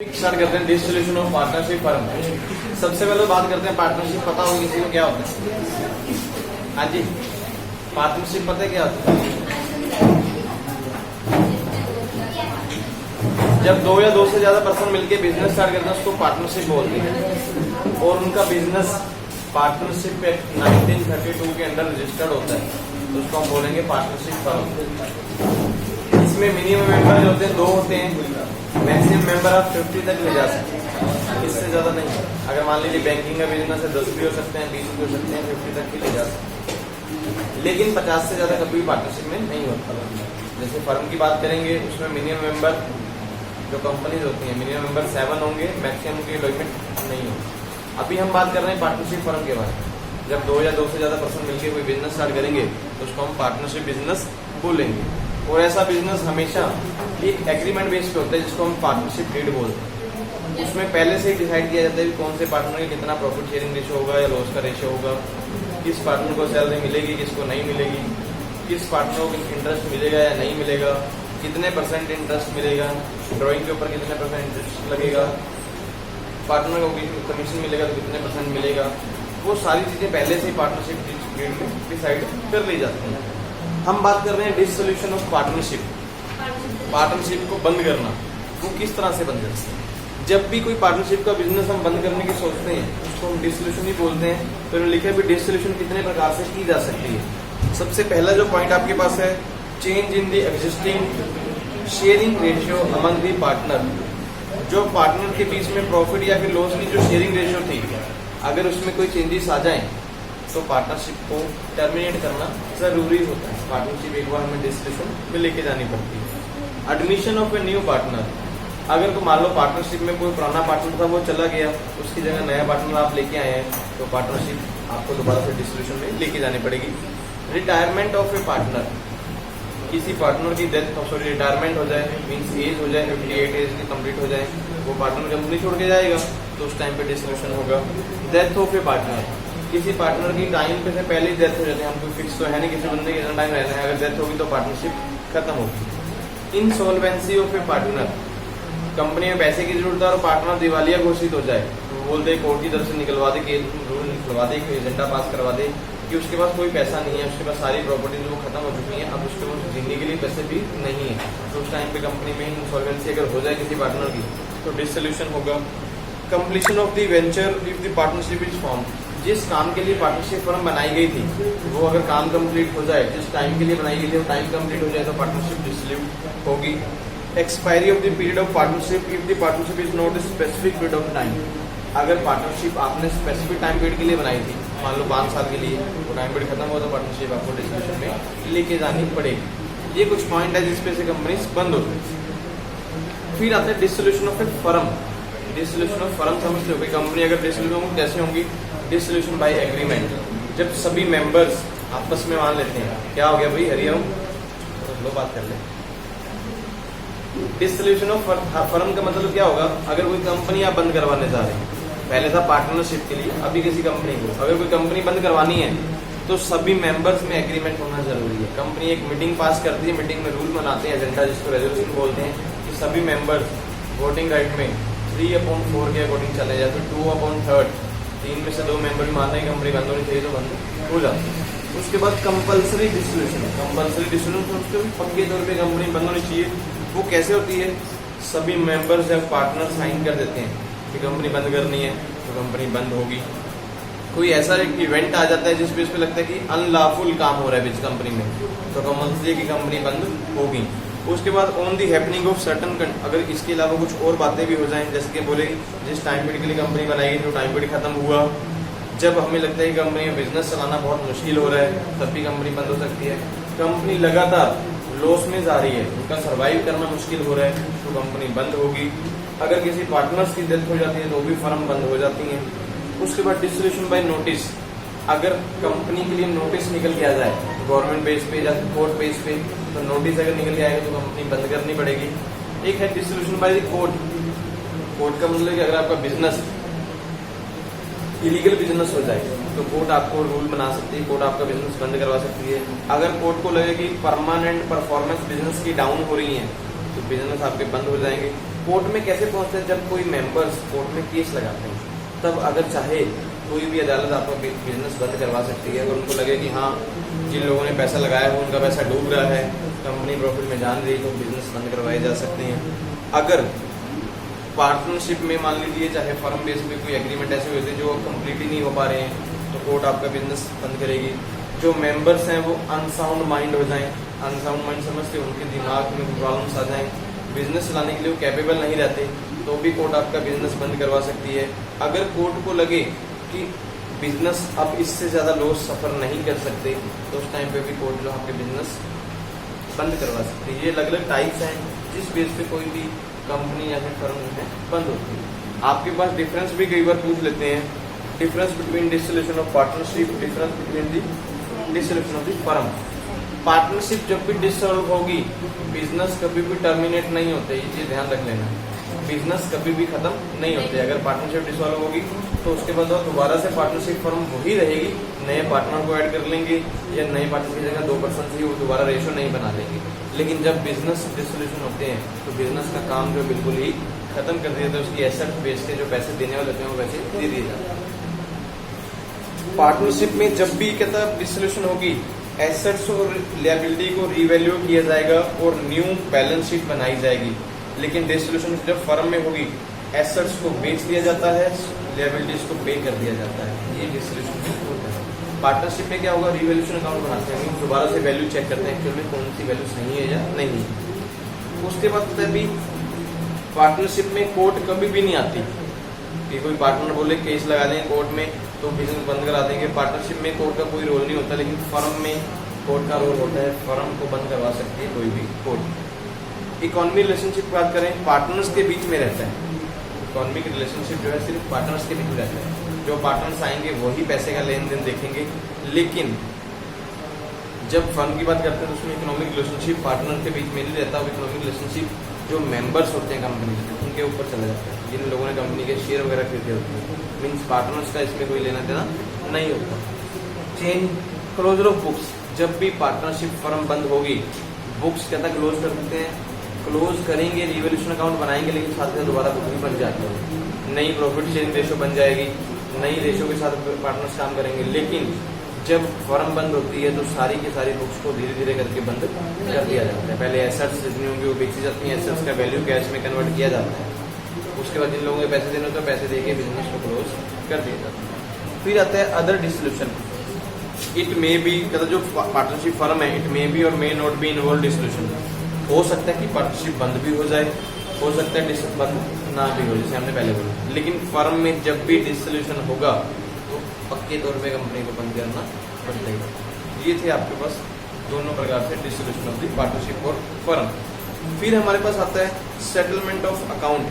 Start करते हैं dissolution of partnership firm. सबसे पहले बात करते हैं पार्टनरशिप। पता होगी किसी को क्या होता है? हाँ जी, पार्टनरशिप पता है क्या होता है? जब दो या दो से ज्यादा पर्सन मिलकर बिजनेस स्टार्ट करते हैं उसको पार्टनरशिप बोलते हैं, और उनका बिजनेस पार्टनरशिप एक्ट 1932 के अंडर रजिस्टर्ड होता है, तो उसको हम बोलेंगे पार्टनरशिप फर्म। इसमें मिनिमम मेंबर जो होते हैं 2 होते हैं, मैक्सिमम मेंबर आप 50 तक ले जा सकते हैं, इससे ज्यादा नहीं। अगर मान लीजिए बैंकिंग का बिजनेस है 10 भी हो सकते हैं, 20 भी हो सकते हैं, 50 तक भी ले जा सकते हैं, लेकिन 50 से ज्यादा कभी पार्टनरशिप में नहीं होता। जैसे फर्म की बात करेंगे उसमें मिनिमम मेंबर जो कंपनीज होती हैं मिनिमम मेंबर 7 होंगे, मैक्सिमम की लिमिट नहीं होगी। अभी हम बात कर रहे हैं पार्टनरशिप फर्म के बारे में। जब 2 या 2 से ज्यादा पर्सन मिलकर कोई बिजनेस स्टार्ट करेंगे तो उसको हम पार्टनरशिप बिजनेस बोलेंगे, और ऐसा बिजनेस हमेशा एक एग्रीमेंट बेस पे होता है जिसको हम पार्टनरशिप डीड बोलते हैं। उसमें पहले से ही डिसाइड किया जाता है कि कौन से पार्टनर का कितना प्रॉफिट शेयरिंग रेशियो होगा या लॉस का रेशियो होगा, किस पार्टनर को सैलरी मिलेगी, किसको नहीं मिलेगी, किस पार्टनर को इंटरेस्ट मिलेगा या नहीं मिलेगा, कितने परसेंट इंटरेस्ट मिलेगा, ड्राइंग के ऊपर कितने परसेंट इंटरेस्ट लगेगा, पार्टनर को कमीशन मिलेगा तो कितने परसेंट मिलेगा। वो सारी चीजें पहले से ही पार्टनरशिप डीड में डिसाइड कर ली जाती हैं। हम बात कर रहे हैं डिसोल्यूशन ऑफ पार्टनरशिप। पार्टनरशिप को बंद करना, वो किस तरह से बंद करते हैं? जब भी कोई पार्टनरशिप का बिजनेस हम बंद करने की सोचते हैं उसको हम डिसोल्यूशन ही बोलते हैं। तो लिखा भी डिसोल्यूशन कितने प्रकार से की जा सकती है। सबसे पहला जो पॉइंट आपके पास है, change in the existing sharing ratio among the partner. जो पार्टनर के बीच में प्रॉफिट या फिर लॉस की जो शेयरिंग रेशियो थी, अगर उसमें कोई चेंजेस आ जाए तो पार्टनरशिप को टर्मिनेट करना जरूरी होता है। पार्टनरशिप एक बार हमें डिस्कशन में लेके जानी पड़ती है। Admission of a new partner. अगर तो मान लो पार्टनरशिप में कोई पुराना पार्टनर था वो चला गया, उसकी जगह नया पार्टनर आप लेके आए हैं, तो पार्टनरशिप आपको दोबारा से डिस्कशन में लेके जानी पड़ेगी। Retirement of A partner. किसी पार्टनर की डेथ रिटायरमेंट हो जाए, मीन्स एज हो जाए 58 एज की कंप्लीट हो जाए, वो पार्टनर कंपनी छोड़ के जाएगा तो उस टाइम पे डिसोल्यूशन होगा। Death of A partner. किसी पार्टनर की टाइम पे से पहले ही डेथ हो जाती है, हमको फिक्स तो है नहीं किसी बंदे के इतना टाइम रहना है, अगर डेथ होगी तो पार्टनरशिप खत्म होगी। Insolvency of A partner. Company में पैसे की जरूरत है और पार्टनर दिवालिया घोषित हो जाए, तो बोल दे कोर्ट की तरफ से निकलवा दे, रूल निकलवा दे, एजेंडा पास करवा दे कि उसके पास कोई पैसा नहीं है, उसके पास सारी प्रॉपर्टी जो खत्म हो चुकी है, अब उसके पास जीने के लिए पैसे भी नहीं है, तो उस टाइम पे कंपनी में इंसॉल्वेंसी अगर हो जाए किसी पार्टनर की तो डिसोल्यूशन होगा। Completion of the venture if the partnership is form. जिस काम के लिए पार्टनरशिप फर्म बनाई गई थी वो अगर काम कंप्लीट हो जाए, जिस टाइम के लिए बनाई गई थी वो टाइम कंप्लीट हो जाए तो पार्टनरशिप डिसोल्यूट होगी। Expiry of the period of partnership if the partnership is not a specific period of time. अगर पार्टनरशिप आपने स्पेसिफिक टाइम पीरियड के लिए बनाई थी, मान लो 5 साल के लिए, वो टाइम पीरियड खत्म हुआ तो पार्टनरशिप आपको डिसोल्यूशन में लेके जानी पड़ेगी। ये कुछ पॉइंट है जिसपे से कंपनीज बंद होती है। फिर आता है dissolution of A firm. Dissolution of firm समझते हो, कंपनी अगर डिसोल्यूशन कैसे होंगी? Dissolution by agreement. जब सभी मेंबर्स आपस में मान लेते हैं, क्या हो गया भाई हरिओम, लो बात कर ले। डिसोल्यूशन ऑफ फर्म का मतलब क्या होगा? अगर कोई कंपनी आप बंद करवाने जा रहे हैं, पहले था पार्टनरशिप के लिए, अभी किसी कंपनी को अगर कोई कंपनी बंद करवानी है तो सभी मेंबर्स में एग्रीमेंट होना जरूरी है। कंपनी एक मीटिंग पास करती है, मीटिंग में रूल बनाते हैं, एजेंडा जिसको रेजोल्यूशन बोलते हैं, कि सभी मेंबर्स वोटिंग राइट में 3/4 के अकॉर्डिंग चले जाए, तो 2/3, 3 में से 2 मेंबर मान रहे कंपनी बंद होनी चाहिए तो बंद हो जाती है। उसके बाद कंपल्सरी डिसोल्यूशन। कंपल्सरी डिसोल्यूशन पक्के तौर पे कंपनी बंद होनी चाहिए। वो कैसे होती है? सभी मेंबर्स जब पार्टनर साइन कर देते हैं कि कंपनी बंद करनी है तो कंपनी बंद होगी। कोई ऐसा एक इवेंट आ जाता है जिस पे लगता है कि अनलॉफुल काम हो रहा है बीच कंपनी में, तो कंपल्सरी की कंपनी बंद होगी। उसके बाद on the happening of certain, अगर इसके अलावा कुछ और बातें भी हो जाएं, जैसे कि बोले जिस टाइम पीरियड के लिए कंपनी बनाई गई तो टाइम पीरियड खत्म हुआ, जब हमें लगता है कि कंपनी में बिजनेस चलाना बहुत मुश्किल हो रहा है तब भी कंपनी बंद हो सकती है। कंपनी लगातार लॉस में जा रही है, उनका सर्वाइव करना मुश्किल हो रहा है तो कंपनी बंद होगी। अगर किसी पार्टनर्स की डेथ हो जाती है तो भी फर्म बंद हो जाती है। उसके बाद डिसोल्यूशन बाय नोटिस। अगर कंपनी के लिए नोटिस निकल के आ जाए गवर्नमेंट बेस पे या कोर्ट बेस पे, तो नोटिस अगर निकल के आएगा तो कंपनी बंद करनी पड़ेगी। एक है dissolution by the court. Court का मतलब कि अगर आपका बिजनेस इलीगल बिजनेस हो जाए तो कोर्ट आपको रूल बना सकती है, कोर्ट आपका बिजनेस बंद करवा सकती है। अगर कोर्ट को लगे कि परमानेंट परफॉर्मेंस बिजनेस की डाउन हो रही है तो बिजनेस आपके बंद हो जाएंगे। कोर्ट में कैसे पहुंचते हैं? जब कोई मेंबर्स कोर्ट में केस लगाते हैं, तब अगर चाहे कोई भी अदालत आपका बिजनेस बंद करवा सकती है। अगर उनको लगे कि हाँ, जिन लोगों ने पैसा लगाया हो उनका पैसा डूब रहा है, कंपनी प्रॉफिट में जान रही है, तो बिजनेस बंद करवाए जा सकते हैं। अगर पार्टनरशिप में मान लीजिए चाहे फर्म बेस पे कोई एग्रीमेंट ऐसे होते हैं जो कंप्लीट ही नहीं हो पा रहे हैं, तो कोर्ट आपका बिजनेस बंद करेगी। जो मेंबर्स हैं वो अनसाउंड माइंड हो जाएं, अनसाउंड माइंड समझते उनके दिमाग में प्रॉब्लम्स आ जाएं, बिजनेस चलाने के लिए वो कैपेबल नहीं रहते, तो भी कोर्ट आपका बिजनेस बंद करवा सकती है। अगर कोर्ट को लगे कि बिजनेस अब इससे ज़्यादा लॉस सफ़र नहीं कर सकते, तो उस टाइम पे भी कोर्ट जो आपके बिजनेस बंद करवा सकती है। ये अलग अलग टाइप्स हैं जिस बेस पे कोई भी कंपनी या फिर फर्म जो है बंद होती है। आपके पास डिफरेंस भी कई बार पूछ लेते हैं, difference between dissolution of partnership, difference between the dissolution of the firm. Partnership जब भी डिसॉल्व होगी, बिजनेस कभी भी टर्मिनेट नहीं होते, ये चीज ध्यान रख लेना। बिजनेस कभी भी खत्म नहीं होते। अगर पार्टनरशिप डिसॉल्व होगी तो उसके बाद दोबारा से पार्टनरशिप फर्म वही रहेगी, नए पार्टनर को ऐड कर लेंगे या नए पार्टनर की जगह 2% से ही वो दोबारा रेशो नहीं बना लेंगे। लेकिन जब बिजनेस डिसोल्यूशन होते हैं तो बिजनेस का काम जो बिल्कुल ही खत्म कर दिया जाता है, उसकी एसेट बेच के जो पैसे देने वाले होते हैं वो पैसे दे दिए जाते हैं। पार्टनरशिप में जब भी कहता है डिसोल्यूशन होगी, एसेट्स और लिएबिलिटी को रीवैल्यू किया जाएगा और न्यू बैलेंस शीट बनाई जाएगी। लेकिन डिसोल्यूशन जब फर्म में होगी, एसेट्स को बेच दिया जाता है, लिएबिलिटीज को पे कर दिया जाता है। ये डिसोल्यूशन होता है। पार्टनरशिप में क्या होगा, रिवैल्यूएशन अकाउंट बनाते हैं, हम दोबारा से वैल्यू चेक करते हैं एक्चुअली कौन सी वैल्यू सही है या नहीं। उसके बाद भी पार्टनरशिप में कोर्ट कभी भी नहीं आती कि कोई पार्टनर बोले केस लगा देंगे कोर्ट में तो बिजनेस बंद करा देंगे। पार्टनरशिप में कोर्ट का कोई रोल नहीं होता, लेकिन फर्म में कोर्ट का रोल होता है, फर्म को बंद करवा सकती है कोई भी कोर्ट। इकोनॉमी रिलेशनशिप की बात करें, पार्टनर्स के बीच में रहता है। इकोनॉमिक रिलेशनशिप जो है सिर्फ पार्टनर्स के बीच में रहता है। जो पार्टनर्स आएंगे वही पैसे का लेन देन देखेंगे। लेकिन जब फर्म की बात करते हैं तो उसमें इकोनॉमिक रिलेशनशिप पार्टनर के बीच में नहीं रहता। इकोनॉमिक रिलेशनशिप जो मेंबर्स होते हैं कंपनी के, उनके ऊपर चला जाता है, जिन लोगों ने कंपनी के शेयर वगैरह खरीदे होते हैं। मीन्स पार्टनर्स का इसमें कोई लेना देना नहीं होता। चेंज क्लोजर ऑफ बुक्स, जब भी पार्टनरशिप फर्म बंद होगी, बुक्स कहता क्लोज कर देते हैं, क्लोज करेंगे, रिवैल्यूएशन अकाउंट बनाएंगे, लेकिन साथ में दोबारा बुक भी बन जाती है, नई प्रॉफिट शेयरिंग रेशो बन जाएगी, नई रेशो के साथ पार्टनर्स काम करेंगे। लेकिन जब फर्म बंद होती है तो सारी की सारी बुक्स को धीरे धीरे करके बंद कर दिया जाता है। पहले एसेट्स जितनी होंगी वो बेची जाती हैं, एसेट्स का वैल्यू कैश में कन्वर्ट किया जाता है। उसके बाद जिन लोगों के पैसे देने होते हैं पैसे देके बिजनेस को क्लोज कर दिया जाता है। फिर आता है other dissolution. It may be, जो पार्टनरशिप फर्म है, इट मे बी और may not be involve dissolution. हो सकता है कि पार्टनरशिप बंद भी हो जाए, हो सकता है बंद ना भी हो, जैसे हमने पहले बोला। लेकिन फर्म में जब भी डिसोल्यूशन होगा तो पक्के तौर पे कंपनी को बंद करना पड़ेगा। ये थे आपके पास दोनों प्रकार से डिसोल्यूशन ऑफ द पार्टनरशिप और फर्म। फिर हमारे पास आता है सेटलमेंट ऑफ अकाउंट।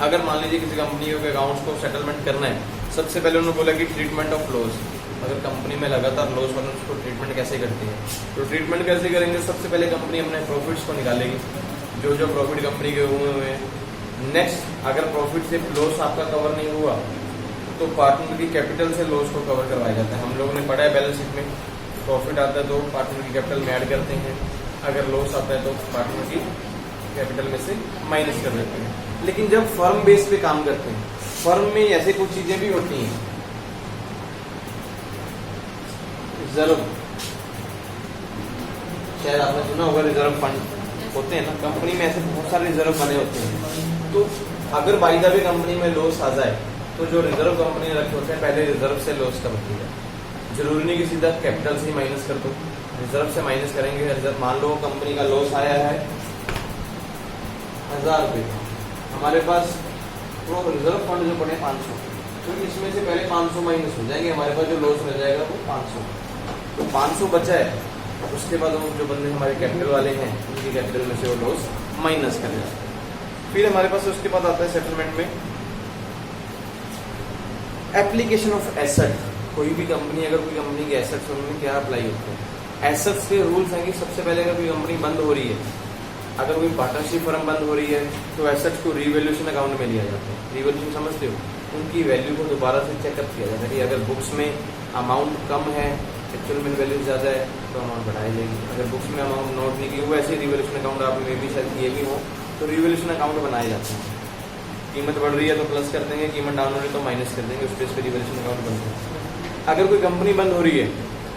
अगर मान लीजिए किसी कंपनी के अकाउंट्स को सेटलमेंट करना है, सबसे पहले उन्होंने बोला कि ट्रीटमेंट ऑफ लॉस। अगर कंपनी में लगातार लॉस हो रहा है उसको ट्रीटमेंट कैसे करती है, तो ट्रीटमेंट कैसे करेंगे, सबसे पहले कंपनी अपने प्रॉफिट्स को निकालेगी, जो जो प्रॉफिट कंपनी के हुए हैं। नेक्स्ट, अगर प्रॉफिट से लॉस आपका कवर नहीं हुआ तो पार्टनर की कैपिटल से लॉस को कवर करवाया जाता है। हम लोगों ने पढ़ा है बैलेंस शीट में, प्रॉफिट आता है तो पार्टनर की कैपिटल में ऐड करते हैं, अगर लॉस आता है तो पार्टनर की कैपिटल में से माइनस कर देते हैं। लेकिन जब फर्म बेस पे काम करते हैं, फर्म में ऐसे कुछ चीजें भी होती हैं, रिजर्व, शायद आपने सुना होगा रिजर्व फंड होते हैं ना, कंपनी में ऐसे बहुत सारे रिजर्व बने होते हैं। तो अगर बाई द वे कंपनी में लॉस आ जाए तो जो रिजर्व कंपनी ने रखे होते हैं पहले रिजर्व से लॉस कवर किया जाए। जरूरी नहीं कि सीधा कैपिटल से ही माइनस कर दो, रिजर्व से माइनस करेंगे। रिजर्व, मान लो कंपनी का लॉस आया है 1000 रुपये, हमारे पास वो रिजर्व फंड जो पड़े 500, तो इसमें से पहले 500 माइनस हो जाएंगे, हमारे पास जो लॉस रह जाएगा वो 500। तो 500 बचा है, उसके बाद वो जो बंदे हमारे कैपिटल वाले हैं उनकी कैपिटल में से वो लॉस माइनस कर जाता है। फिर हमारे पास उसके बाद आता है सेटलमेंट में एप्लीकेशन ऑफ एसेट। कोई भी कंपनी, अगर कोई कंपनी के एसेट्स उनमें क्या अप्लाई होते हैं, एसेट्स के रूल्स हैं कि सबसे पहले अगर कोई कंपनी बंद हो रही है, अगर कोई पार्टनरशिप फर्म बंद हो रही है तो एसेट्स को रिवैल्यूएशन अकाउंट में लिया जाता है। रिवैल्यूएशन समझते हो, उनकी वैल्यू को दोबारा से चेकअप किया जाता है कि अगर बुक्स में अमाउंट कम है एक्चुअल में वैल्यू ज़्यादा है तो अमाउंट बढ़ाई जाएगी। अगर बुक्स में अमाउंट नोट नहीं की, वैसे रिवोल्यूशन अकाउंट आप में भी शायद किए भी हो, तो रिवोल्यूशन अकाउंट बनाए जाते हैं। कीमत बढ़ रही है तो प्लस कर देंगे, कीमत डाउन हो रही है तो माइनस कर देंगे, उस बेस पे रिवोल्यूशन अकाउंट बनता है। अगर कोई कंपनी बंद हो रही है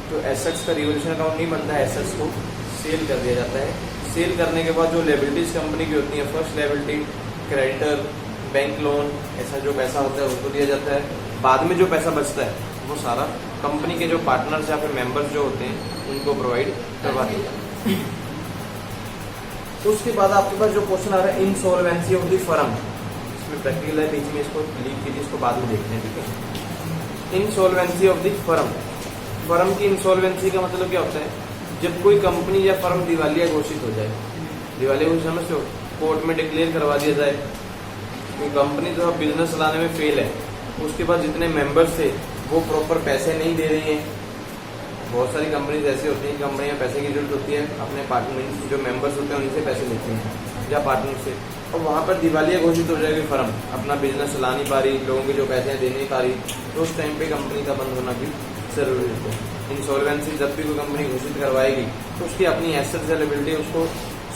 तो एसेट्स का रिवोल्यूशन अकाउंट नहीं बनता है, एसेट्स को सेल कर दिया जाता है। सेल करने के बाद जो लायबिलिटीज कंपनी की होती है, first liability creditor, bank loan, ऐसा जो पैसा होता है उसको दिया जाता है। बाद में जो पैसा बचता है वो सारा कंपनी के जो पार्टनर्स या फिर मेंबर्स जो होते हैं उनको प्रोवाइड करवा दिया जाता है। तो उसके बाद आपके पास जो क्वेश्चन आ रहा है इंसॉल्वेंसी ऑफ द फर्म, इसमें प्रैक्टिकल है, बीच में इसको लीव कीजिए, इसको बाद में देखते हैं, ठीक है। Insolvency of the firm, firm की इंसॉल्वेंसी का मतलब क्या होता है? जब कोई कंपनी या फर्म दिवालिया घोषित हो जाए, दिवालिया घोषित समझते हो, कोर्ट में डिक्लेयर करवा दिया जाए, कोई कंपनी जो बिजनेस चलाने में फेल है, उसके पास जितने मेंबर्स थे वो प्रॉपर पैसे नहीं दे रही हैं। बहुत सारी कंपनीज ऐसी होती हैं, कंपनी में पैसे की जरूरत होती है, अपने पार्टनर जो मेंबर्स होते हैं उनसे पैसे लेते हैं या पार्टनर से, और वहाँ पर दिवालिया घोषित हो जाएगी फर्म, अपना बिजनेस चला नहीं पा रही, लोगों के जो पैसे दे नहीं पा रही, तो उस टाइम पे कंपनी का बंद होना भी जरूरी है। इंसॉल्वेंसी जब भी कोई कंपनी घोषित करवाएगी तो उसकी अपनी एसेट्स या लायबिलिटी उसको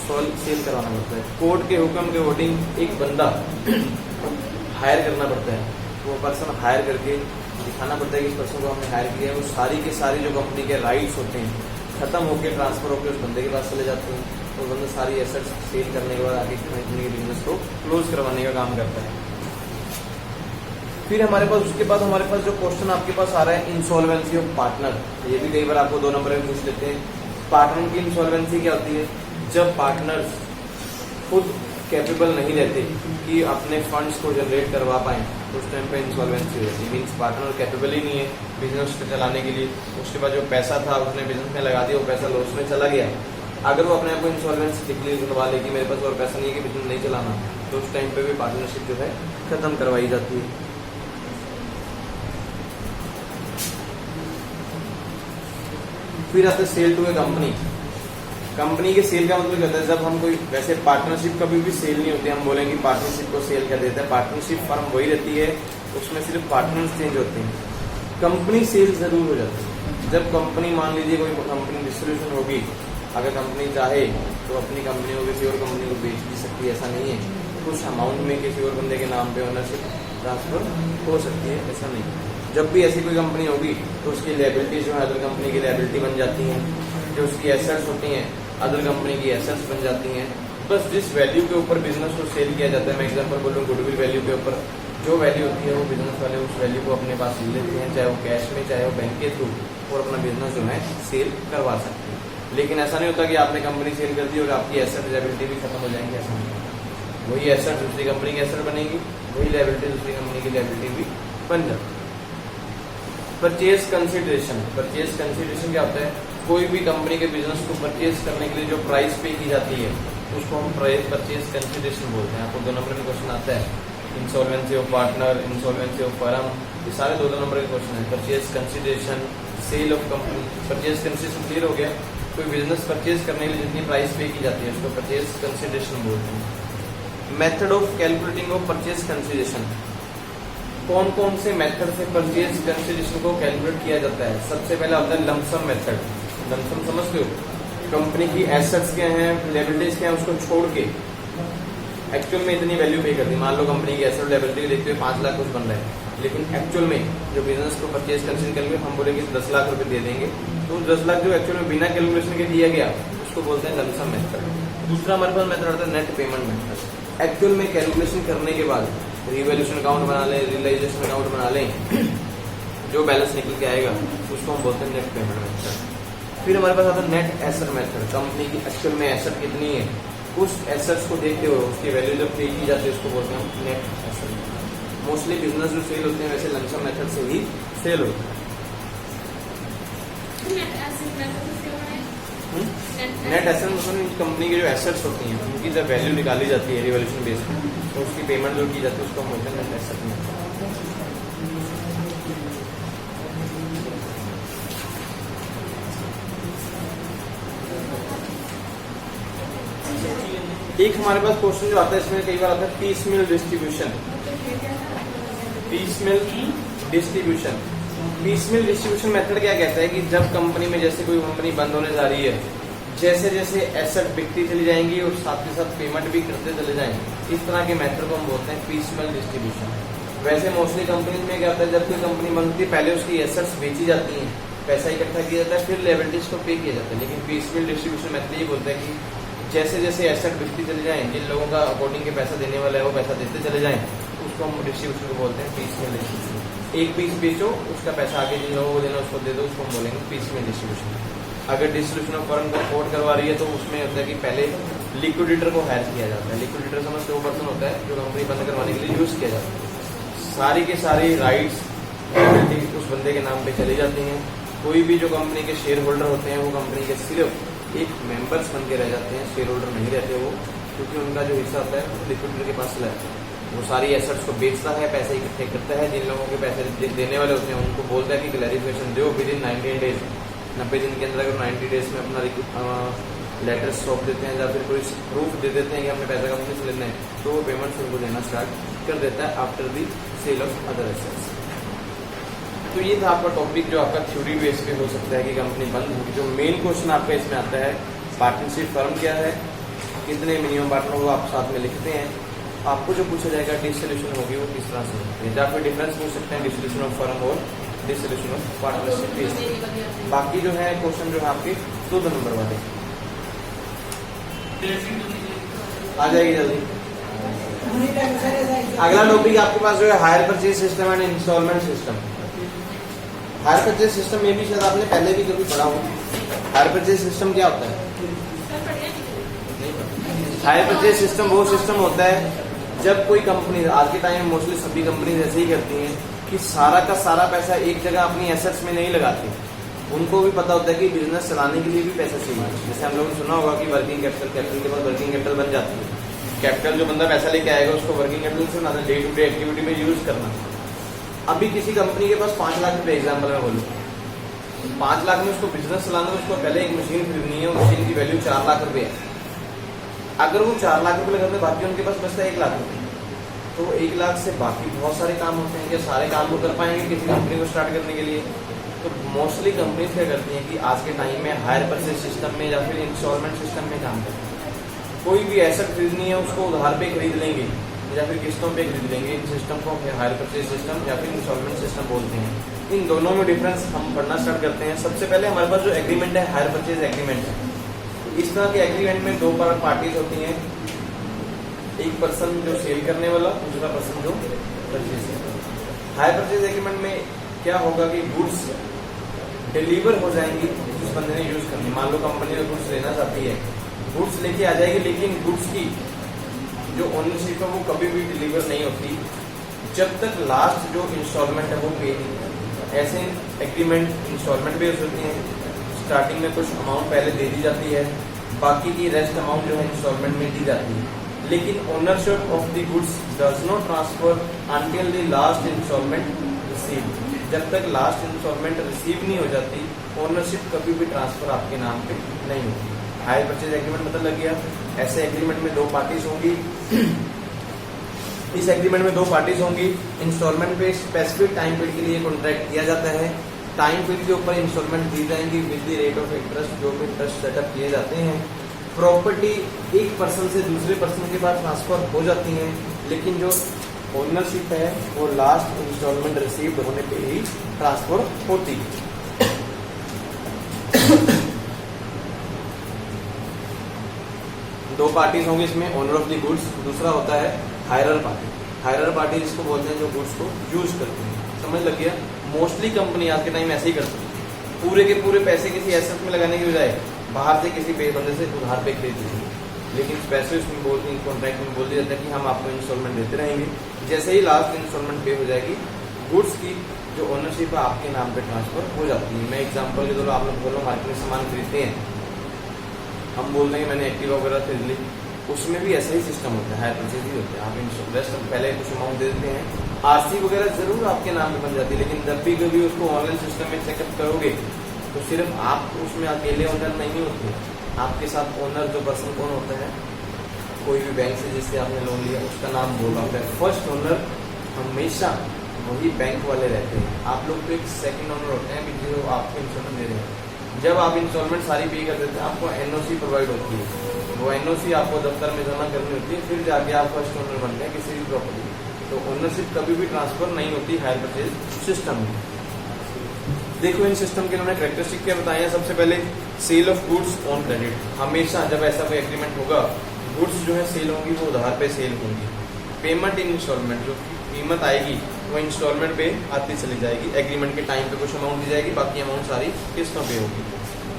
सेल करवाना पड़ता है। कोर्ट के हुक्म के अकॉर्डिंग एक बंदा हायर करना पड़ता है, वो पर्सन हायर करके दिखाना पड़ता है कि इस पर्सन को हमने हायर किया है। वो सारी के सारी जो कंपनी के राइट्स होते हैं खत्म होकर ट्रांसफर होकर उस बंदे के पास चले जाते हैं, तो बंदा सारी एसेट्स सेल करने के बाद आगे कंपनी के बिजनेस को क्लोज करवाने का काम करता है। फिर हमारे पास उसके बाद हमारे पास जो क्वेश्चन आपके पास आ रहा है इंसॉल्वेंसी ऑफ पार्टनर, ये भी कई बार आपको 2 नंबर में पूछ लेते हैं। पार्टनर की इंसॉल्वेंसी क्या होती है? जब पार्टनर्स खुद कैपेबल नहीं रहते कि अपने फंड्स को जनरेट करवा पाए, तो उस टाइम पे इंसॉल्वेंसी रहती है। मीन्स पार्टनर कैपेबल ही नहीं है बिजनेस को चलाने के लिए, उसके बाद जो पैसा था उसने बिजनेस में लगा दिया, वो पैसा लॉस में चला गया। अगर वो अपने आप को इंसॉल्वेंसी डिक्लेयर करवा ले कि मेरे पास और पैसा नहीं है कि बिजनेस नहीं चलाना, तो उस टाइम पे भी पार्टनरशिप जो है खत्म करवाई जाती है। फिर आते sale to a company. Company के सेल का मतलब क्या होता है? जब हम कोई, वैसे पार्टनरशिप कभी भी सेल नहीं होती, हम बोलेंगे पार्टनरशिप को सेल कर देता है। पार्टनरशिप फर्म वही रहती है, उसमें सिर्फ पार्टनर्स चेंज होते हैं। कंपनी सेल जरूर हो जाती है जब कंपनी, मान लीजिए कोई कंपनी डिस्ट्रीब्यूशन होगी, अगर कंपनी चाहे तो अपनी कंपनी को किसी और कंपनी को बेच भी सकती है, ऐसा नहीं है। कुछ अमाउंट में किसी और बंदे के नाम पे ओनरशिप ट्रांसफर हो सकती है, ऐसा नहीं। जब भी ऐसी कोई कंपनी होगी तो उसकी लायबिलिटी जो है अदर कंपनी की लायबिलिटी बन जाती हैं, जो उसकी एसेट्स होती हैं अदर कंपनी की एसेट्स बन जाती हैं। बस जिस वैल्यू के ऊपर बिजनेस को सेल किया जाता है, मैं एग्जांपल बोलूँ गुडविल वैल्यू के ऊपर जो वैल्यू होती है वो बिजनेस वाले उस वैल्यू को अपने पास ले लेते हैं, चाहे वो कैश में चाहे वो बैंक के थ्रू, और अपना बिजनेस जो है सेल करवा सकते हैं। लेकिन ऐसा नहीं होता कि आपने कंपनी सेल कर दी और आपकी एसेट लायबिलिटी भी खत्म हो जाएंगी, ऐसा नहीं। वही एसेट दूसरी कंपनी की एसेट बनेगी, वही लायबिलिटी दूसरी कंपनी की लायबिलिटी भी बन जाती है। परचेज कंसिडरेशन, परचेज कंसिडरेशन क्या होता है? कोई भी कंपनी के बिजनेस को परचेज करने के लिए जो प्राइस पे की जाती है उसको हम परचेज कंसिडरेशन बोलते हैं। आपको 2 नंबर में क्वेश्चन आता है, insolvency of partner, insolvency of firm, ये सारे 2 नंबर के क्वेश्चन है। Purchase consideration, sale of company. Purchase consideration clear हो गया? कोई बिजनेस परचेज करने के लिए जितनी प्राइस पे की जाती है उसको परचेज कंसिडरेशन बोलते हैं। Method of calculating of purchase consideration, कौन कौन से मेथड से परचेज कंसिडरेशन को कैलकुलेट किया जाता है? सबसे पहला होता है लमसम मेथड। लमसम समझते हो? कंपनी की एसेट्स क्या हैं, लायबिलिटीज क्या हैं, उसको छोड़ के एक्चुअल में इतनी वैल्यू पे कर दी। मान लो कंपनी की एसेट लायबिलिटी देखते हुए 5 लाख कुछ बन रहा है, लेकिन एक्चुअल में जो बिजनेस को परचेज कंसिडर करेंगे हम बोलेंगे 10 लाख रुपए दे देंगे, तो 10 लाख जो एक्चुअल में बिना कैलकुलेशन के दिया गया उसको बोलते हैं लमसम मेथड। दूसरा हमारे पास मेथड आता है नेट पेमेंट मेथड। एक्चुअल में कैलकुलेशन करने के बाद रिवैल्यूएशन अकाउंट बना लें, रियलाइजेशन अकाउंट बना लें, जो बैलेंस निकल के आएगा उसको हम बोलते हैं नेट पेमेंट मेथड। फिर हमारे पास आता है नेट एसेट मेथड। कंपनी की एक्चुअल में एसेट कितनी है, उस एसेट्स को देखते हुए उसकी वैल्यू जब पे की जाती है उसको बोलते हैं नेट एसेट। मोस्टली बिजनेस जो सेल होते हैं वैसे लमसम मेथड से ही सेल होते हैं। नेट एसेट मतलब कंपनी की जो एसेट्स होती हैं उनकी जब वैल्यू निकाली जाती है रिवैल्यूएशन बेस पे, तो उसकी पेमेंट जो की जाती है उसको हम बोलते हैं नेट एसेट मेथड। एक हमारे पास क्वेश्चन जो आता है इसमें कई बार आता है पीस मिल डिस्ट्रीब्यूशन। पीस मिल डिस्ट्रीब्यूशन पीसमेल डिस्ट्रीब्यूशन मेथड क्या कहता है कि जब कंपनी में जैसे कोई कंपनी बंद होने जा रही है, जैसे जैसे एसेट बिकती चली जाएंगी और साथ के साथ पेमेंट भी करते चले जाएंगे, इस तरह के मेथड को हम बोलते हैं पीसमेल डिस्ट्रीब्यूशन। वैसे मोस्टली कंपनीज में क्या होता है, जब कोई कंपनी बंद होती है पहले उसकी एसेट्स बेची जाती हैं, पैसा इकट्ठा किया जाता है, फिर लायबिलिटीज को पे किया जाता है। लेकिन पीसमेल डिस्ट्रीब्यूशन मेथड ये बोलता है कि जैसे जैसे एसेट बिकती चले जाएं, जिन लोगों का अकॉर्डिंग के पैसा देने वाला है वो पैसा देते चले जाएं, उसको हम डिस्ट्रीब्यूशन को बोलते हैं पीसमेल डिस्ट्रीब्यूशन। एक पीस बेचो, उसका पैसा आगे जिन लोगों को देना उसको दे दो, उसको हम बोलेंगे पीसमेल डिस्ट्रीब्यूशन। अगर डिस्ट्रीब्यूशन ऑफ फर्म को कोर्ट करवा रही है तो उसमें होता है कि पहले लिक्विडेटर को हायर किया जाता है। लिक्विडेटर समझते वो पर्सन होता है जो कंपनी बंद करवाने के लिए यूज किया जाता है। सारी के सारी राइट्स उस बंदे के नाम पे चली जाती हैं। कोई भी जो कंपनी के शेयर होल्डर होते हैं वो कंपनी के सिर्फ एक मेंबर्स बन के रह जाते हैं, शेयर होल्डर नहीं रहते वो, क्योंकि उनका जो हिस्सा होता है लिक्विडेटर के पास चला जाता है। वो सारी एसेट्स को बेचता है, पैसे इकट्ठे करता है, जिन लोगों के पैसे देने वाले होते हैं उनको बोलता है कि क्लैरिफिकेशन दो विद इन 90 डेज, 90 दिन के अंदर। अगर 90 डेज में अपना लेटर सौंप देते हैं या फिर कोई प्रूफ दे देते हैं कि हमने पैसा कंपनी से लेना है, तो वो पेमेंट उनको देना स्टार्ट कर देता है after the sale of other assets. तो ये था आपका टॉपिक जो आपका थ्योरी बेस पे हो सकता है कि कंपनी बंद होगी। जो मेन क्वेश्चन आपका इसमें आता है, पार्टनरशिप फर्म क्या है, कितने मिनिमम पार्टनर को आप साथ में लिखते हैं। आपको जो पूछा जाएगा डिसोल्यूशन होगी वो किस तरह से होती है, या फिर डिफरेंस पूछ सकते हैं डिसोल्यूशन ऑफ फर्म और डिसोल्यूशन ऑफ पार्टनरशिप। बाकी जो है क्वेश्चन जो है आपके 2 नंबर वाले आ जाएगी जल्दी। अगला टॉपिक आपके पास जो है hire purchase system and installment system. Hire purchase system ये भी शायद आपने पहले भी कभी पढ़ा हो। हायर परचेज सिस्टम क्या होता है? हायर परचेज सिस्टम वो सिस्टम होता है जब कोई कंपनी, आज के टाइम में मोस्टली सभी कंपनी ऐसे ही करती हैं कि सारा का सारा पैसा एक जगह अपनी एसेट्स में नहीं लगाती। उनको भी पता होता है कि बिजनेस चलाने के लिए भी पैसा चाहिए। जैसे हम लोगों ने सुना होगा कि वर्किंग कैपिटल, कैपिटल के बाद वर्किंग कैपिटल बन जाती है। कैपिटल जो बंदा पैसा लेके आएगा उसको वर्किंग कैपिटल से ना डे टू डे एक्टिविटी में यूज करना। अभी किसी कंपनी के पास 5 लाख रुपए एग्जाम्पल में बोलूँ, 5 लाख में उसको बिजनेस चलाना है, उसको पहले एक मशीन खरीदनी है, मशीन की वैल्यू 4 लाख रुपए है। अगर वो 4 लाख रुपए लगाते बाकी उनके पास बचता है 1 लाख रुपए, तो 1 लाख से बाकी बहुत सारे काम होते हैं। क्या सारे काम वो कर पाएंगे किसी कंपनी को स्टार्ट करने के लिए? तो मोस्टली कंपनीज क्या करती हैं कि आज के टाइम में हायर परचेज सिस्टम में या फिर इंस्टॉलमेंट सिस्टम में काम करती हैं। कोई भी एसेट खरीदनी है उसको उधार पे खरीद लेंगे या फिर किस्तों पे खरीद लेंगे। इन सिस्टम को हायर परचेज सिस्टम या फिर इंस्टॉलमेंट सिस्टम बोलते हैं। इन दोनों में डिफरेंस हम पढ़ना स्टार्ट करते हैं। सबसे पहले हमारे पास जो एग्रीमेंट है हायर परचेज एग्रीमेंट है। इस तरह के एग्रीमेंट में 2 पार्टीज होती हैं, एक पर्सन जो सेल करने वाला, दूसरा पर्सन जो परचेज करने वाला। हायर परचेज एग्रीमेंट में क्या होगा कि गुड्स डिलीवर हो जाएंगी जिस बंदे ने यूज करनी। मान लो कंपनी गुड्स लेना चाहती है, गुड्स लेके आ जाएगी, लेकिन गुड्स की जो ओनरशिप है वो कभी भी डिलीवर नहीं होती जब तक लास्ट जो इंस्टॉलमेंट है वो पे नहीं। ऐसे एग्रीमेंट इंस्टॉलमेंट बेस्ड होती हैं। स्टार्टिंग में कुछ अमाउंट पहले दे दी जाती है, बाकी की रेस्ट अमाउंट जो है इंस्टॉलमेंट में दी जाती है। लेकिन ownership of the goods does not transfer until the last installment receive. जब तक लास्ट इंस्टॉलमेंट रिसीव नहीं हो जाती, ओनरशिप कभी भी ट्रांसफर आपके नाम पे नहीं होती। हायर परचेज एग्रीमेंट मतलब लग गया। ऐसे एग्रीमेंट में 2 पार्टीज होंगी। इस एग्रीमेंट में 2 पार्टीज होंगी। इंस्टॉलमेंट पे स्पेसिफिक टाइम पीरियड के लिए कॉन्ट्रैक्ट किया जाता है। टाइम पीरियड के ऊपर इंस्टॉलमेंट दी जाएंगी with the rate of interest, जो भी इंटरेस्ट सेटअप किए जाते हैं। प्रॉपर्टी एक पर्सन से दूसरे पर्सन के पास ट्रांसफर हो जाती है, लेकिन जो ओनरशिप है वो लास्ट इंस्टॉलमेंट रिसीव्ड होने पे ही ट्रांसफर होती है। 2 पार्टीज होंगी इसमें, ओनर ऑफ द गुड्स, दूसरा होता है हायरर पार्टी। हायरर पार्टी जिसको बोलते हैं जो गुड्स को यूज करते हैं। समझ लग गया? मोस्टली कंपनी आज के टाइम ऐसे ही करती है, पूरे के पूरे पैसे किसी एसेट में लगाने की बजाय बाहर से किसी बंदे से उधार पे खरीद लीजिए। लेकिन स्पेशलिस्ट में कॉन्ट्रैक्ट में बोल दिया जाता है कि हम आपको इंस्टॉलमेंट देते रहेंगे। जैसे ही लास्ट इंस्टॉलमेंट पे हो जाएगी, गुड्स की जो ओनरशिप है आपके नाम पे ट्रांसफर हो जाती है। मैं एग्जांपल के तौर पर आप लोग बोलो मार्केट में सामान खरीदते हैं, हम बोल रहे हैं मैंने एक्टिवा वगैरह खरीद ली, उसमें भी ऐसा ही सिस्टम होता है, हायर परचेज ही होता है। आप इंस्टॉलमेंट पहले कुछ अमाउंट दे देते हैं, आरसी वगैरह जरूर आपके नाम पे बन जाती है, लेकिन जब भी कभी उसको ऑनलाइन सिस्टम में चेकअप करोगे तो सिर्फ आप उसमें अकेले ओनर नहीं होते, आपके साथ ओनर जो पर्सन कौन होता है, कोई भी बैंक से जिससे आपने लोन लिया उसका नाम बोल रहा है। फर्स्ट ओनर हमेशा वही बैंक वाले रहते हैं। आप लोग तो एक सेकंड ओनर होते हैं कि जो आपको इंस्टॉलमेंट दे रहे हैं। जब आप इंस्टॉलमेंट सारी पे कर देते हैं आपको एनओसी प्रोवाइड होती है, वो एनओसी आपको दफ्तर में जमा करनी होती है, फिर जाके आप फर्स्ट ओनर बनते हैं किसी भी प्रॉपर्टी। तो ओनरशिप कभी भी ट्रांसफर नहीं होती हायर परचेज सिस्टम में। देखो इन सिस्टम के इन्होंने कैरेक्टरिस्टिक क्या बताए हैं। सबसे पहले sale of goods on credit. हमेशा जब ऐसा कोई एग्रीमेंट होगा, गुड्स जो है सेल होंगी वो उधार पे सेल होंगी। पेमेंट इन इंस्टॉलमेंट, जो कीमत आएगी वो इंस्टॉलमेंट पे आती चली जाएगी। एग्रीमेंट के टाइम पे कुछ अमाउंट दी जाएगी, बाकी अमाउंट सारी किस्तों पे होगी।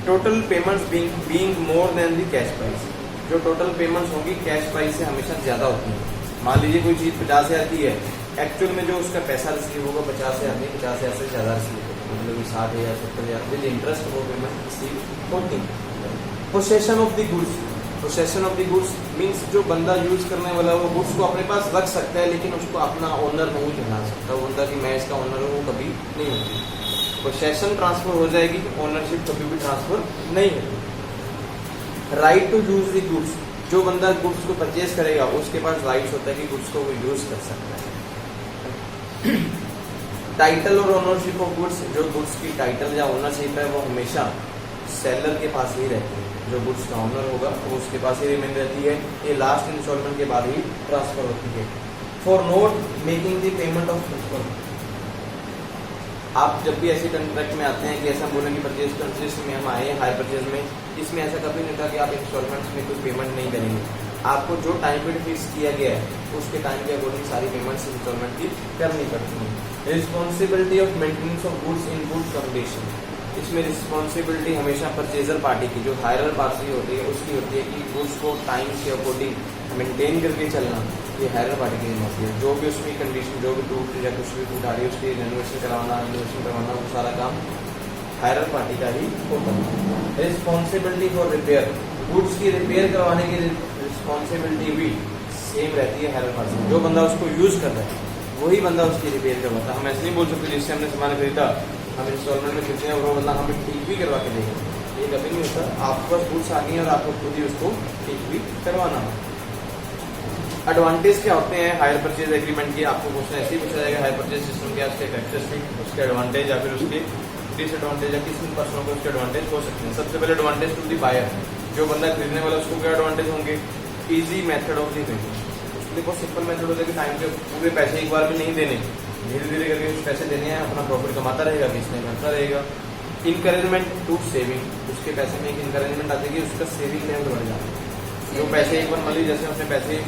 Total payments being more than the cash price. जो टोटल पेमेंट्स होंगी कैश प्राइस से हमेशा ज्यादा होती है। मान लीजिए कोई चीज 50,000 की है, एक्चुअल में जो उसका पैसा रिसीव होगा 50,000 नहीं, 50,000 से ज्यादा रिसीव होगा, मतलब 60,000 70,000 विद इंटरेस्ट वो पेमेंट रिसीव होती है। Possession of the goods. Possession of the goods means जो बंदा यूज करने वाला वो गुड्स को अपने पास रख सकता है, लेकिन उसको अपना ओनर नहीं बना सकता। वो बोलता कि मैं इसका ओनर हूँ, वो कभी नहीं होती। पोसेशन ट्रांसफर हो जाएगी, ओनरशिप कभी भी ट्रांसफर नहीं होगी। Right to use the goods. जो बंदा गुड्स को परचेज करेगा उसके पास राइट्स होता है कि गुड्स को वो यूज कर सकता है। टाइटल और ओनरशिप ऑफ गुड्स। जो गुड्स की टाइटल या ओनरशिप है वो हमेशा सेलर के पास ही रहती है। जो गुड्स का ओनर होगा वो उसके पास ही रिमेन रहती है। ये लास्ट इंस्टॉलमेंट के बाद ही ट्रांसफर होती है। For not making the payment of principal. आप जब भी ऐसे कॉन्ट्रैक्ट में आते हैं कि ऐसा बोलें कि परचेज कंसिस्ट में हम आए हैं हायर परचेज में, इसमें ऐसा कभी नहीं था कि आप इंस्टॉलमेंट्स में कोई पेमेंट नहीं करेंगे। आपको जो टाइम पीरियड फिक्स किया गया है उसके टाइम के अकॉर्डिंग सारी पेमेंट्स इंस्टॉलमेंट की करनी पड़ती है। Responsibility of maintenance of goods in good condition. इसमें रिस्पॉन्सिबिलिटी हमेशा परचेजर पार्टी की, जो हायरर पार्टी होती है उसकी होती है कि गुड्स को टाइम के अकॉर्डिंग मेंटेन करके चलना, ये हायरर पार्टी की होती है। जो भी उसकी कंडीशन, जो भी टूट या कुछ भी टूट आ रही है उसकी रेनोवेशन करवाना, रिनोवेशन करवाना, वो सारा काम हायरर पार्टी का ही होता है। Responsibility for repair. गुड्स की रिपेयर करवाने की रिस्पॉन्सिबिलिटी भी सेम रहती है हायरर पार्टी से। जो बंदा उसको यूज कर रहा है वही बंदा उसकी रिपेयर करवाता है। हम ऐसे नहीं बोल सकते जिससे हमने सामान खरीदा हम इंस्टॉलमेंट में खरीदते हैं और वो बंदा हमें ठीक भी करवा के देगा, ये कभी नहीं होता। आपके पास गुड्स आ गई है और आपको खुद ही उसको ठीक भी करवाना हो। एडवांटेज क्या होते हैं हायर परचेज एग्रीमेंट की? आपको क्वेश्चन ऐसे ही पूछा जाएगा हायर परचेज सिस्टम क्या, उसके कैरेक्टरिस्टिक, उसके एडवांटेज या फिर उसके डिसएडवांटेज या किसी पर्सन को उसके एडवांटेज हो सकते हैं। सबसे पहले एडवांटेज टू दी बायर। जो बंदा खरीदने वाला उसको क्या एडवांटेज होंगे? Easy method of the payment. उसके बहुत सिंपल मेथड होता है कि टाइम के पूरे पैसे एक बार में नहीं देने, धीरे धीरे करके कुछ पैसे देने हैं, अपना प्रॉफिट कमाता रहेगा, बिजनेस करता रहेगा। Encouragement to saving. उसके पैसे में एक इनकरेजमेंट आती है कि उसका सेविंग लेवल बढ़ जाता है। जो पैसे एक बार मान लीजिए जैसे अपने पैसे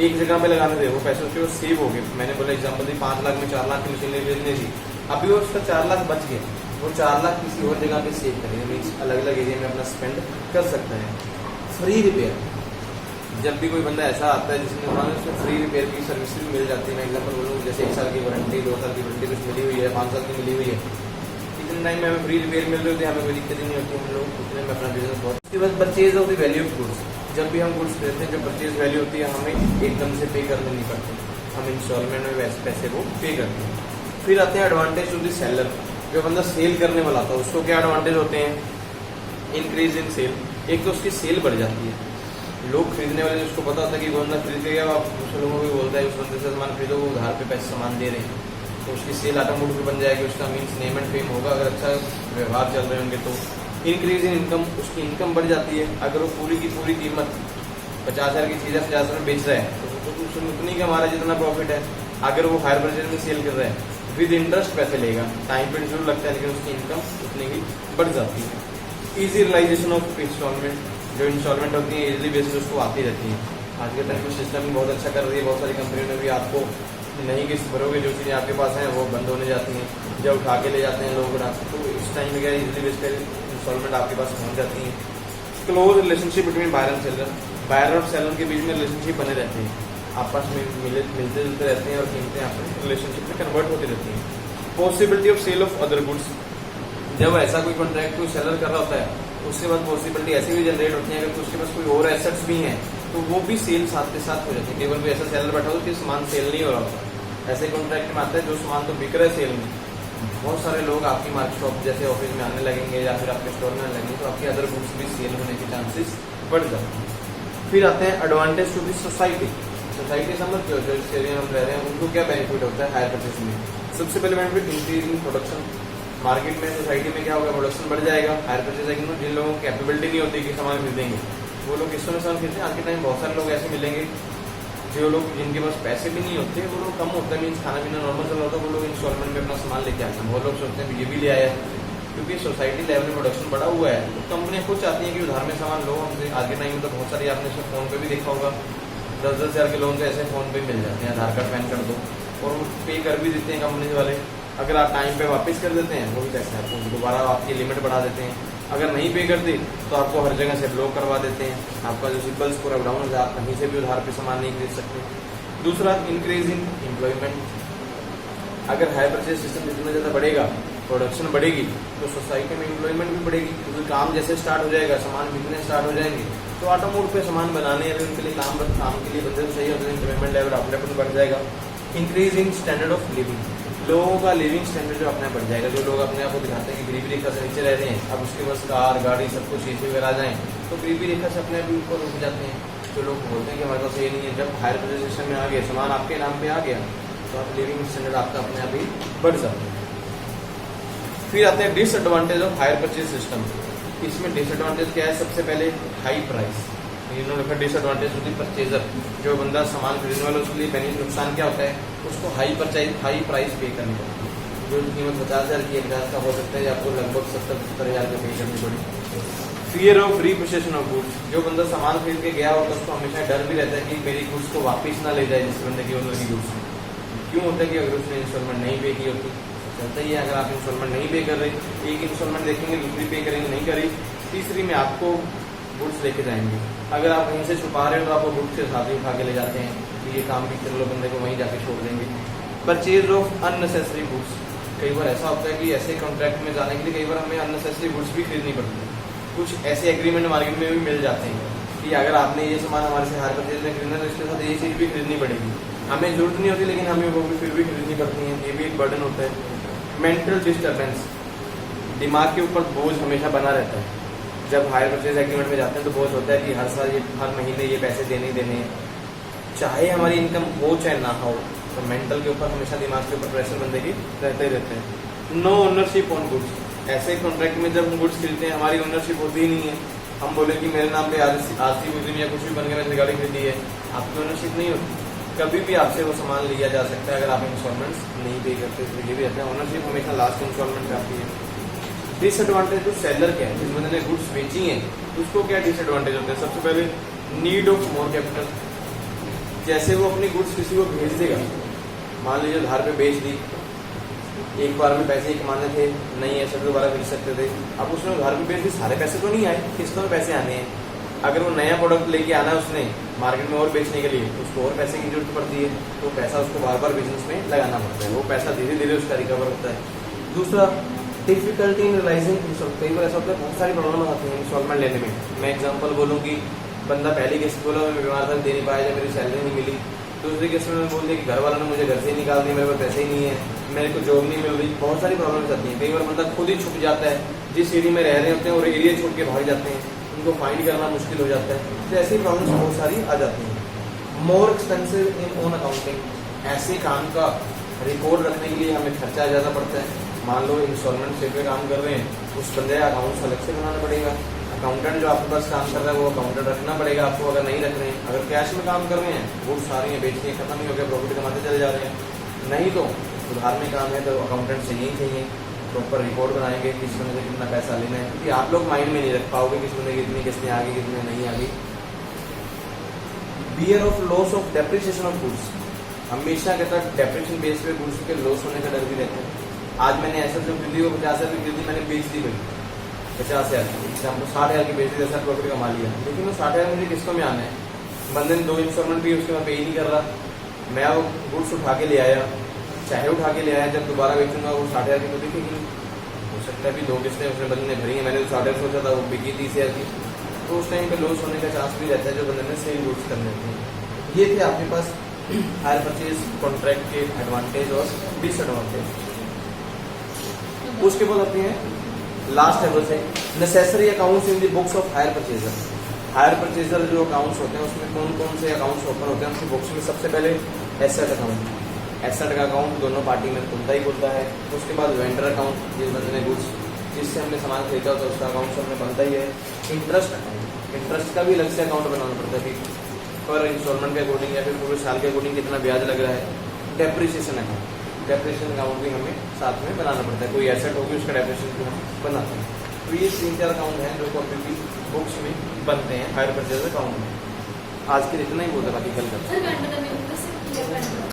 एक जगह पे लगाने थे, वो पैसे उसके वो सेव हो गए। मैंने बोला एग्जाम्पल दी 5 लाख में 4 लाख की मशीन खरीदनी थी, अभी वो उसका 4 लाख बच गया, वो 4 लाख किसी और जगह पे सेव करेगा, मीन्स अलग अलग एरिया में अपना स्पेंड कर सकता है। Free repair. जब भी कोई बंदा ऐसा आता है जिसमें उन्होंने उसको फ्री रिपेयर की सर्विस भी मिल जाती है। मैं एग्जाम्पल बोलूँ जैसे 1 साल की वारंटी, 2 साल की वारंटी कुछ मिली हुई है, 5 साल की मिली हुई है, इतने टाइम में हमें फ्री रिपेयर मिल रही होती है, हमें कोई दिक्कत ही नहीं होती। हम लोग उतने में अपना बिजनेस बहुत। उसके बाद purchase of the value of goods. जब भी हम गुड्स खरीदते हैं जो परचेज वैल्यू होती है हमें एकदम से पे करनी नहीं पड़ती, हम इंस्टॉलमेंट में वैसे पैसे को पे करते हैं। फिर आते हैं एडवांटेज टू द सेलर। जो बंदा सेल करने वाला था उसको क्या एडवांटेज होते हैं? Increase in sale. एक तो उसकी सेल बढ़ जाती है, लोग खरीदने वाले उसको पता होता है कि बंदा खरीदेगा, आप दूसरे लोगों को भी बोलता है उस बंदे से सामान खरीदो, वो उधार पे पैसे सामान दे रहे हैं, तो उसकी सेल ऑटोमेटिक बन जाएगी, उसका मीन्स नेम एंड फेम होगा। अगर अच्छा व्यवहार चल रहे होंगे तो इंक्रीज इन इनकम, उसकी इनकम बढ़ जाती है। अगर वो पूरी की पूरी कीमत 50,000 की चीज़ 50,000 में बेच रहा है तो उसमें उतनी का हमारा जितना प्रॉफिट है। अगर वो हायर बजट में सेल कर रहा है विद इंटरेस्ट पैसे लेगा, टाइम पीरियड जरूर लगता है लेकिन उसकी इनकम उतनी ही बढ़ जाती है। Easy realisation of installment. जो इंस्टॉलमेंट होती है इजीली बेसिस उसको आती रहती है। आज के टाइम में सिस्टम बहुत अच्छा कर रही है, बहुत सारी कंपनियों ने भी आपको नहीं किस्त भरोगे, जो चीज़ें आपके पास हैं वो बंद होने जाती हैं, जब उठा के ले जाते हैं लोग रात, तो इस टाइम में क्या इजीली बेस पर इंस्टॉलमेंट आपके पास पहुँच जाती है। Close relationship between buyer and seller. Buyer और सेलर के बीच में रिलेशनशिप बने रहते हैं, आपस में मिलते जुलते रहते हैं और कीमतें आपस रिलेशनशिप में कन्वर्ट होती रहती हैं। Possibility of sale of other goods. जब ऐसा कोई कॉन्ट्रैक्ट कोई सेलर कर रहा होता है उसके बाद पॉसिबिलिटी ऐसी भी जनरेट होती है, अगर उसके पास कोई और एसेट्स भी हैं तो वो भी सेल साथ के साथ हो जाती है। केवल कोई ऐसा सेलर बैठा हो कि सामान सेल नहीं हो रहा होता, ऐसे कॉन्ट्रैक्ट में आता है जो सामान तो बिक रहा है सेल में, बहुत सारे लोग आपकी मार्केट शॉप जैसे ऑफिस में आने लगेंगे या फिर आपके स्टोर में आने लगेंगे, तो आपके अदर गुड्स भी सेल होने के चांसेस बढ़ जाते हैं। फिर आते हैं advantage to the society. Society समझते हो जो इस एरिया में हम रह रहे हैं उनको क्या बेनिफिट होता है हायर परचेज में? सबसे पहले बेनिफिट इंक्रीजिंग प्रोडक्शन। मार्केट में सोसाइटी में क्या होगा, प्रोडक्शन बढ़ जाएगा। हायर परचेज है कि जिन लोगों को कैपेबिलिटी नहीं होती कि सामान खरीदेंगे वो लोग किसमें सामान खरीदते हैं। आज के टाइम बहुत सारे लोग ऐसे मिलेंगे जो लोग जिनके पास पैसे भी नहीं होते, वो लोग कम होता है, मीन्स खाना पीना नॉर्मल चल रहा होता है, वो लोग इंस्टॉलमेंट में अपना सामान लेके आते हैं। बहुत लोग सोचते हैं ये भी ले आया, क्योंकि सोसाइटी लेवल में प्रोडक्शन बढ़ा हुआ है तो कंपनियां खुद चाहती हैं कि उधार में सामान लो हमसे। आज के टाइम में तो बहुत सारी आपने इसमें फोन पे भी देखा होगा 10-10 हज़ार के लोन तो ऐसे फोन पे मिल जाते हैं, आधार कार्ड पैन कार्ड दो और वो पे कर भी देते हैं कंपनी वाले। अगर आप टाइम पे वापस कर देते हैं वो भी पैसे आपको दोबारा आपकी लिमिट बढ़ा देते हैं। अगर नहीं पे करते तो आपको हर जगह से ब्लॉक करवा देते हैं, आपका जो सिबिल स्कोर डाउन हो जाए, आप कहीं से भी उधार पे सामान नहीं खरीद सकते। दूसरा, इंक्रीज इन एम्प्लॉयमेंट। अगर हाई परचेज सिस्टम जितना ज़्यादा बढ़ेगा, प्रोडक्शन बढ़ेगी तो सोसाइटी में एम्प्लॉयमेंट भी बढ़ेगी, क्योंकि काम जैसे स्टार्ट हो जाएगा, सामान बिकने स्टार्ट हो जाएंगे तो ऑटोमोड पे सामान बनाने अभी उनके लिए काम के लिए बंदे तो चाहिए होते हैं, एम्प्लॉयमेंट लेवल अपने आप बढ़ जाएगा। Increase in standard of living. लोगों का लिविंग स्टैंडर्ड जो अपने बढ़ जाएगा। जो लोग अपने आप को दिखाते हैं कि गरीबी रेखा से नीचे रह रहे हैं, अब उसके पास कार गाड़ी सब कुछ एसी वगैरह आ जाए तो गरीबी रेखा से अपने आप ही ऊपर उठ जाते हैं। जो लोग बोलते हैं कि हमारे पास ये नहीं है, जब हायर परचेज सिस्टम में आ गया, सामान आपके नाम पे आ गया तो आप लिविंग स्टैंडर्ड आपका अपने आप ही बढ़ जाते हैं। फिर आते हैं disadvantage of higher purchase system. इसमें डिसएडवांटेज क्या है? सबसे पहले हाई प्राइस। इन्होंने डिसएडवांटेज होती है परचेजर, जो बंदा सामान खरीदने वाला उसके लिए बेनिफिट नुकसान क्या होता है, उसको हाई प्राइस पे करनी पड़ती है। जो कीमत 50,000 की 1,000 का हो सकता है, आपको लगभग 70-75 हज़ार का पे करनी पड़ेगी। Fear of repossession of goods. जो बंदा सामान खरीद के गया होता है उसको हमेशा डर भी रहता है कि मेरी गुड्स को वापस ना ले जाए जिस बंदे की ओनर की गुड्स। क्यों होता है कि अगर उसने इंस्टॉलमेंट नहीं पे की होती, चलता ही है। अगर आप इंस्टॉलमेंट नहीं पे कर रहे, एक इंस्टॉलमेंट देखेंगे, दूसरी पे करेंगे, नहीं करी, तीसरी में आपको गुड्स लेके जाएंगे। अगर आप कहीं से छुपा रहे हो तो आपको गुड्स के साथ ही उठा के ले जाते हैं कि ये काम भी कर लो, बंदे को वहीं जाके छोड़ देंगे। Purchase of unnecessary goods. कई बार ऐसा होता है कि ऐसे कॉन्ट्रैक्ट में जाने के लिए कई बार हमें अननेसेसरी गुड्स भी खरीदनी पड़ती है। कुछ ऐसे एग्रीमेंट मार्केट में भी मिल जाते हैं कि अगर आपने ये सामान हमारे से हायर परचेज में खरीदना है तो इसके साथ ये चीज़ भी खरीदनी पड़ेगी। हमें जरूरत नहीं होती लेकिन हमें वो भी फिर भी खरीदनी पड़ती है, ये भी एक बर्डन होता है। Mental disturbance. दिमाग के ऊपर बोझ हमेशा बना रहता है। जब हायर परचेज एग्रीमेंट में जाते हैं तो बोझ होता है कि हर साल हर महीने ये पैसे देने ही देने हैं, चाहे हमारी इनकम हो चाहे ना हो। तो मेंटल के ऊपर हमेशा दिमाग के ऊपर प्रेशर बंदे की रहते ही रहते हैं। No ownership on goods. ऐसे कॉन्ट्रैक्ट में जब हम गुड्स खरीदते हैं हमारी ओनरशिप होती ही नहीं है। हम बोले कि मेरे नाम पे आरसी बुजुर्ग या कुछ भी बन के मैंने गाड़ी खरीदी है, आपकी ओनरशिप नहीं होती। कभी भी आपसे वो सामान लिया जा सकता है अगर आप इंस्टॉलमेंट्स नहीं पे करते तो ये भी रहता है। ओनरशिप हमेशा लास्ट इंस्टॉलमेंट पे आती है। डिसएडवांटेज तो सेलर क्या है, जिस बंदे ने गुड्स बेची हैं उसको क्या डिसएडवांटेज होता है? सबसे पहले नीड ऑफ मोर कैपिटल। जैसे वो अपनी गुड्स किसी को भेज देगा, मान लीजिए उधार पे बेच दी, एक बार में पैसे ही कमाने थे, नहीं ऐसे दोबारा मिल सकते थे, अब उसने उधार पे बेच दी, सारे पैसे तो नहीं आए, किस्तों में पैसे आने हैं। अगर वो नया प्रोडक्ट लेके आना है उसने मार्केट में और बेचने के लिए, उसको और पैसे की जरूरत पड़ती है, तो पैसा उसको बार बार बिजनेस में लगाना पड़ता है। वो पैसा धीरे धीरे उसका रिकवर होता है। दूसरा, डिफिकल्टी इन रियलाइजिंग। कई बार ऐसा होता है बहुत सारी प्रॉब्लम आती है इंस्टॉलमेंट लेने में। मैं एग्जांपल बोलूँ कि बंदा पहली किस्त बोला मैं बीमार था, दे नहीं पाया, जब मेरी सैलरी नहीं मिली। दूसरी किस्त में बोल दिया कि घर वालों ने मुझे घर से ही निकाल दिया, मेरे पास पैसे ही नहीं है, मेरे को जॉब नहीं मिल रही। बहुत सारी प्रॉब्लम्स आती हैं। कई बार बंदा खुद ही छुप जाता है, जिस एरिया में रह रहे होते हैं और एरिया छोड़ के भाग जाते हैं, उनको फाइंड करना मुश्किल हो जाता है। तो ऐसी प्रॉब्लम्स बहुत सारी आ जाती हैं। More expensive in own accounting. ऐसे काम का रिकॉर्ड रखने के लिए हमें खर्चा ज़्यादा पड़ता है। मान लो इंस्टॉलमेंट से पे काम कर रहे हैं, उस बंदे का अकाउंट अलग से बनाना पड़ेगा। अकाउंटेंट जो आपके पास काम कर रहा है वो अकाउंटेंट रखना पड़ेगा आपको। अगर नहीं रख रहे हैं, अगर कैश में काम कर रहे हैं, वो सारी बेचनी है, खत्म ही हो गया, प्रॉफिट कमाते चले जा रहे हैं। नहीं तो उधार में काम है तो अकाउंटेंट चाहिए ही चाहिए। प्रॉपर रिकॉर्ड बनाएंगे किस बंदे से कितना पैसा लेना है, क्योंकि आप लोग माइंड में नहीं रख पाओगे किस बंदे की कितनी किस्तें आ गई कितनी नहीं आ गई। Bear of loss of depreciation of goods. हमेशा कहता है डेप्रिसिएशन बेस पे गुड्स के लॉस होने का डर भी रहता है। आज मैंने ऐसा जो खरीदी वो 50,000 की खरीदी, मैंने बेच दी भाई 50,000 की, हमको 60,000 की बेच दी, 10,000 प्रॉफिट कमा लिया। लेकिन वो 60,000 मुझे किस्तों में आना है। बंदे ने 2 इंस्टॉलमेंट भी उसके बाद पे ही नहीं कर रहा। मैं वो गुड्स उठा के ले आया, चाहे उठा के ले आया, जब दोबारा बेचूंगा वो 60,000 की तो दिखेगी। हो सकता है भी 2 किस्तें उसने बंदे ने भरी है, मैंने तो 60,000 सोचा था, वो बिकी 30,000 की, तो उस टाइम पे लॉस होने का चांस भी रहता है जो बंदे ने सेल गुड्स करने थे। ये थे आपके पास हायर परचेज कॉन्ट्रैक्ट के एडवांटेज और डिसएडवांटेज। उसके बाद आते हैं लास्ट लेवल से necessary accounts in the books of hire purchaser. Hire purchaser जो अकाउंट्स होते हैं उसमें कौन कौन से अकाउंट्स ओपन होते हैं उनकी बुक्स में सबसे पहले एसेट अकाउंट, एसेट का अकाउंट दोनों पार्टी में खुलता ही खुलता है। उसके बाद वेंडर अकाउंट, जिस बंदे ने गुड्स जिससे हमने सामान खरीदा होता है उसका अकाउंट हमने बनता ही है। इंटरेस्ट अकाउंट, इंटरेस्ट का भी अलग से अकाउंट बनाना पड़ता है कि पर इंस्टॉलमेंट के अकॉर्डिंग या फिर पूरे साल के अकॉर्डिंग कितना ब्याज लग रहा है। डेप्रिसिएशन अकाउंट, डेप्रिसिएशन अकाउंट भी हमें साथ में बनाना पड़ता है, कोई एसेट होगी उसका डेप्रिसिएशन भी हम बनाते हैं। तो ये 3-4 अकाउंट हैं जो कभी भी बुक्स में बनते हैं हायर परचेज अकाउंट में। आज के लिए इतना ही बोलते, बाकी कल करते हैं।